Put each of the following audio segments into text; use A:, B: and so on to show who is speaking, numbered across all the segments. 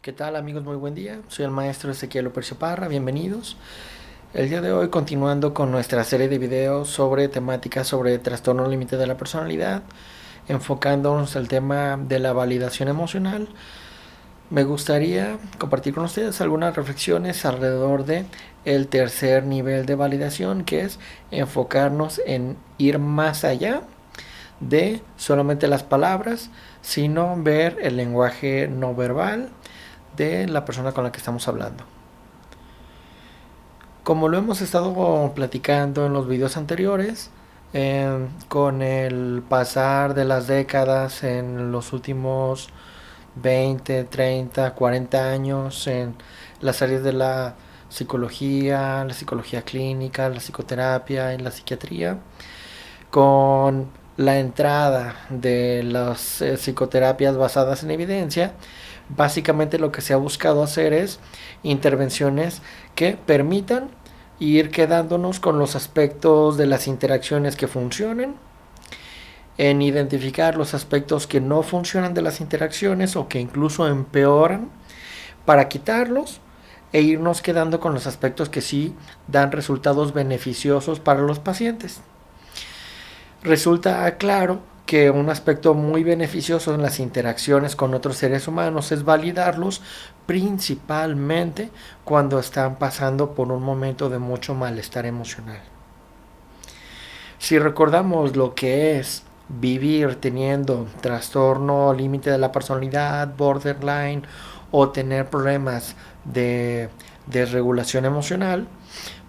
A: ¿Qué tal amigos? Muy buen día. Soy el maestro Ezequiel López Parra. Bienvenidos. El día de hoy continuando con nuestra serie de videos sobre temáticas sobre trastorno límite de la personalidad, enfocándonos al tema de la validación emocional. Me gustaría compartir con ustedes algunas reflexiones alrededor de el tercer nivel de validación, que es enfocarnos en ir más allá de solamente las palabras, sino ver el lenguaje no verbal de la persona con la que estamos hablando. Como lo hemos estado platicando en los videos anteriores, con el pasar de las décadas en los últimos 20, 30, 40 años en las áreas de la psicología clínica, la psicoterapia, en la psiquiatría, con la entrada de las psicoterapias basadas en evidencia, básicamente lo que se ha buscado hacer es intervenciones que permitan ir quedándonos con los aspectos de las interacciones que funcionen, en identificar los aspectos que no funcionan de las interacciones o que incluso empeoran, para quitarlos e irnos quedando con los aspectos que sí dan resultados beneficiosos para los pacientes. Resulta claro que un aspecto muy beneficioso en las interacciones con otros seres humanos es validarlos, principalmente cuando están pasando por un momento de mucho malestar emocional. Si recordamos lo que es vivir teniendo trastorno límite de la personalidad, borderline, o tener problemas de desregulación emocional,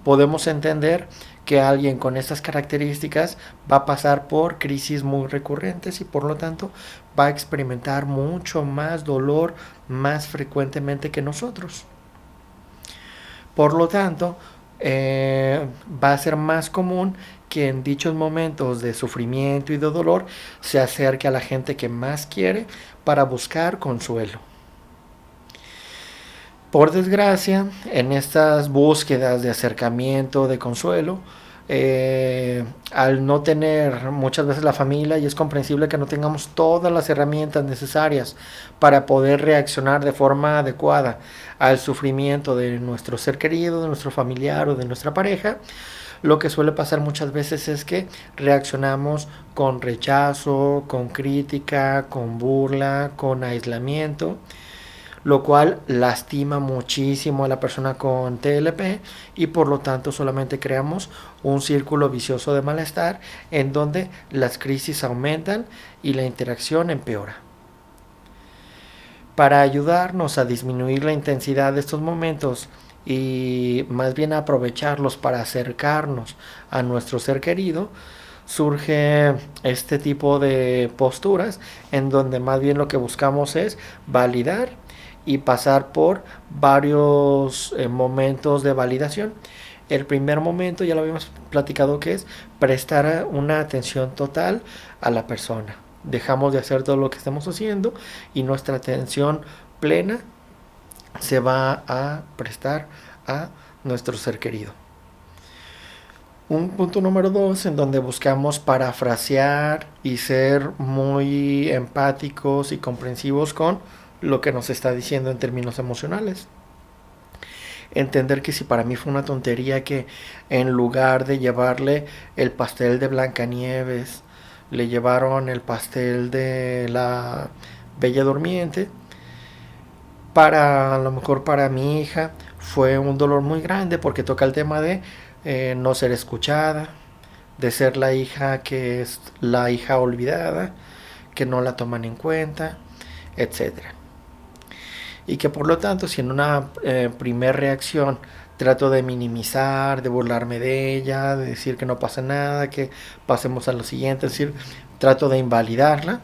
A: podemos entender que alguien con estas características va a pasar por crisis muy recurrentes y por lo tanto va a experimentar mucho más dolor más frecuentemente que nosotros. Por lo tanto, va a ser más común que en dichos momentos de sufrimiento y de dolor se acerque a la gente que más quiere para buscar consuelo. Por desgracia, en estas búsquedas de acercamiento, de consuelo, al no tener muchas veces la familia, y es comprensible que no tengamos todas las herramientas necesarias para poder reaccionar de forma adecuada al sufrimiento de nuestro ser querido, de nuestro familiar o de nuestra pareja, lo que suele pasar muchas veces es que reaccionamos con rechazo, con crítica, con burla, con aislamiento, lo cual lastima muchísimo a la persona con TLP y por lo tanto solamente creamos un círculo vicioso de malestar en donde las crisis aumentan y la interacción empeora. Para ayudarnos a disminuir la intensidad de estos momentos y más bien aprovecharlos para acercarnos a nuestro ser querido, surge este tipo de posturas en donde más bien lo que buscamos es validar y pasar por varios momentos de validación. El primer momento ya lo habíamos platicado, que es prestar una atención total a la persona. Dejamos de hacer todo lo que estamos haciendo y nuestra atención plena se va a prestar a nuestro ser querido. Un punto número 2 en donde buscamos parafrasear y ser muy empáticos y comprensivos con lo que nos está diciendo en términos emocionales. Entender que si para mí fue una tontería que en lugar de llevarle el pastel de Blancanieves, le llevaron el pastel de la Bella Durmiente, para a lo mejor para mi hija fue un dolor muy grande porque toca el tema de no ser escuchada, de ser la hija que es la hija olvidada, que no la toman en cuenta, etcétera. Y que por lo tanto, si en una primer reacción trato de minimizar, de burlarme de ella, de decir que no pasa nada, que pasemos a lo siguiente, es decir, trato de invalidarla,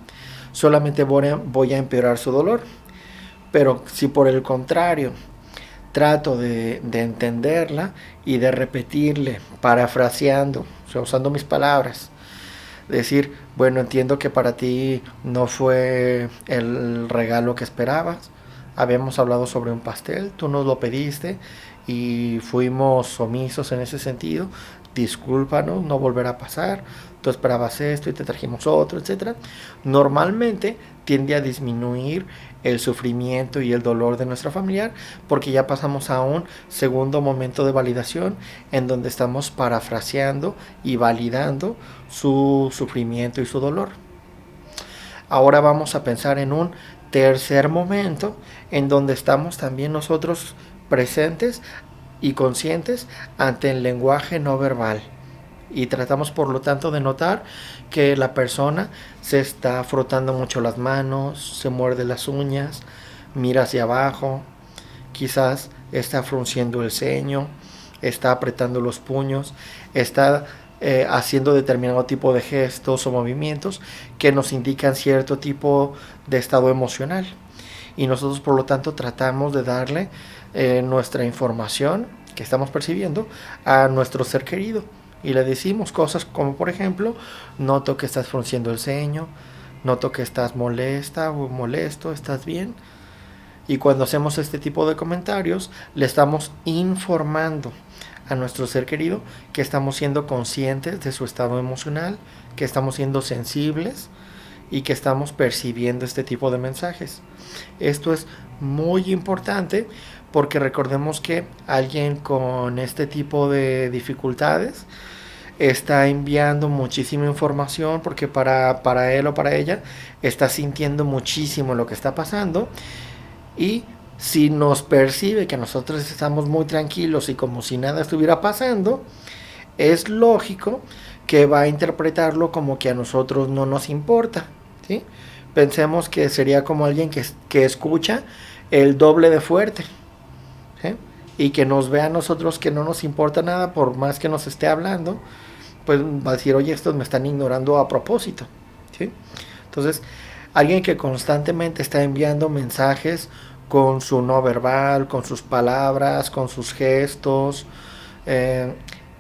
A: solamente voy a empeorar su dolor. Pero si por el contrario trato de entenderla y de repetirle, parafraseando, o sea, usando mis palabras, decir, bueno, entiendo que para ti no fue el regalo que esperabas, habíamos hablado sobre un pastel, tú nos lo pediste y fuimos omisos en ese sentido, discúlpanos, no volverá a pasar, tú esperabas esto y te trajimos otro, etcétera, normalmente tiende a disminuir el sufrimiento y el dolor de nuestra familiar, porque ya pasamos a un segundo momento de validación en donde estamos parafraseando y validando su sufrimiento y su dolor. Ahora vamos a pensar en un tercer momento en donde estamos también nosotros presentes y conscientes ante el lenguaje no verbal. Y tratamos por lo tanto de notar que la persona se está frotando mucho las manos, se muerde las uñas, mira hacia abajo, quizás está frunciendo el ceño, está apretando los puños, está haciendo determinado tipo de gestos o movimientos que nos indican cierto tipo de estado emocional. Y nosotros por lo tanto tratamos de darle nuestra información que estamos percibiendo a nuestro ser querido. Y le decimos cosas como, por ejemplo, noto que estás frunciendo el ceño, noto que estás molesta o molesto, ¿estás bien? Y cuando hacemos este tipo de comentarios, le estamos informando a nuestro ser querido que estamos siendo conscientes de su estado emocional, que estamos siendo sensibles y que estamos percibiendo este tipo de mensajes. Esto es muy importante porque recordemos que alguien con este tipo de dificultades está enviando muchísima información porque para él o para ella está sintiendo muchísimo lo que está pasando, y si nos percibe que nosotros estamos muy tranquilos y como si nada estuviera pasando, es lógico que va a interpretarlo como que a nosotros no nos importa, ¿sí? Pensemos que sería como alguien que escucha el doble de fuerte, ¿sí? Y que nos ve a nosotros que no nos importa nada por más que nos esté hablando, pues va a decir, oye, estos me están ignorando a propósito, ¿sí? Entonces, alguien que constantemente está enviando mensajes con su no verbal, con sus palabras, con sus gestos,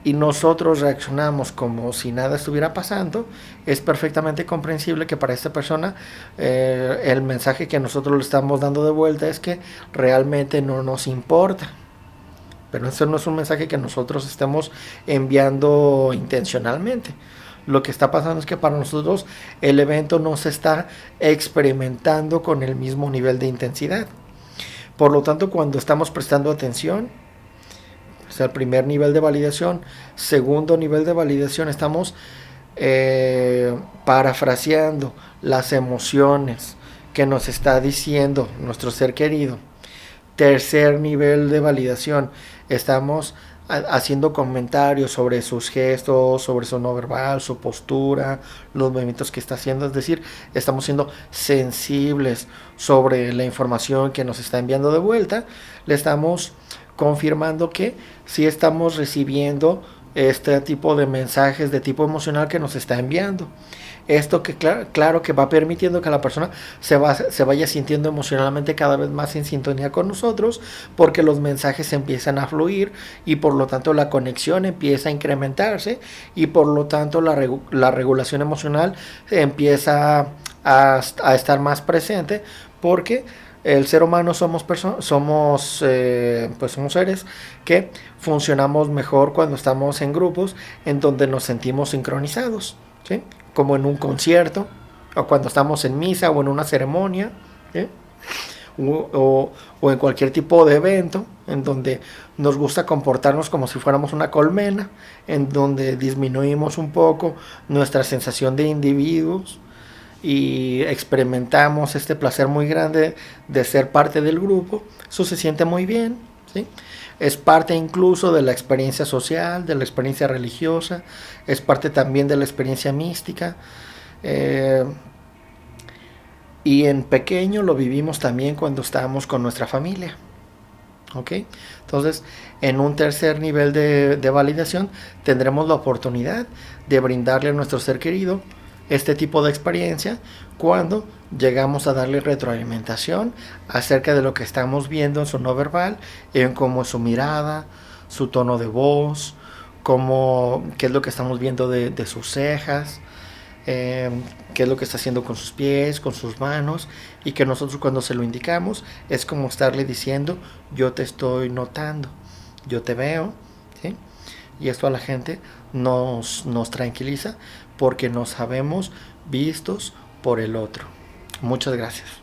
A: y nosotros reaccionamos como si nada estuviera pasando, es perfectamente comprensible que para esta persona el mensaje que nosotros le estamos dando de vuelta es que realmente no nos importa. Pero eso no es un mensaje que nosotros estemos enviando intencionalmente. Lo que está pasando es que para nosotros el evento no se está experimentando con el mismo nivel de intensidad. Por lo tanto, cuando estamos prestando atención, o sea, el primer nivel de validación, segundo nivel de validación, estamos parafraseando las emociones que nos está diciendo nuestro ser querido. Tercer nivel de validación, estamos haciendo comentarios sobre sus gestos, sobre su no verbal, su postura, los movimientos que está haciendo, es decir, estamos siendo sensibles sobre la información que nos está enviando de vuelta, le estamos confirmando que sí estamos recibiendo este tipo de mensajes de tipo emocional que nos está enviando. Esto que claro que va permitiendo que la persona se vaya sintiendo emocionalmente cada vez más en sintonía con nosotros, porque los mensajes empiezan a fluir y por lo tanto la conexión empieza a incrementarse y por lo tanto la regulación emocional empieza a estar más presente, porque el ser humano somos seres que funcionamos mejor cuando estamos en grupos en donde nos sentimos sincronizados, ¿sí? Como en un concierto, o cuando estamos en misa o en una ceremonia, ¿sí? o en cualquier tipo de evento en donde nos gusta comportarnos como si fuéramos una colmena, en donde disminuimos un poco nuestra sensación de individuos y experimentamos este placer muy grande de ser parte del grupo. Eso se siente muy bien, ¿sí? Es parte incluso de la experiencia social, de la experiencia religiosa, es parte también de la experiencia mística, y en pequeño lo vivimos también cuando estábamos con nuestra familia, ¿ok? Entonces, en un tercer nivel de validación tendremos la oportunidad de brindarle a nuestro ser querido este tipo de experiencia cuando llegamos a darle retroalimentación acerca de lo que estamos viendo en su no verbal, en cómo es su mirada, su tono de voz, qué es lo que estamos viendo de sus cejas, qué es lo que está haciendo con sus pies, con sus manos, y que nosotros cuando se lo indicamos es como estarle diciendo, yo te estoy notando, yo te veo, ¿sí? y esto a la gente nos tranquiliza porque nos sabemos vistos por el otro. Muchas gracias.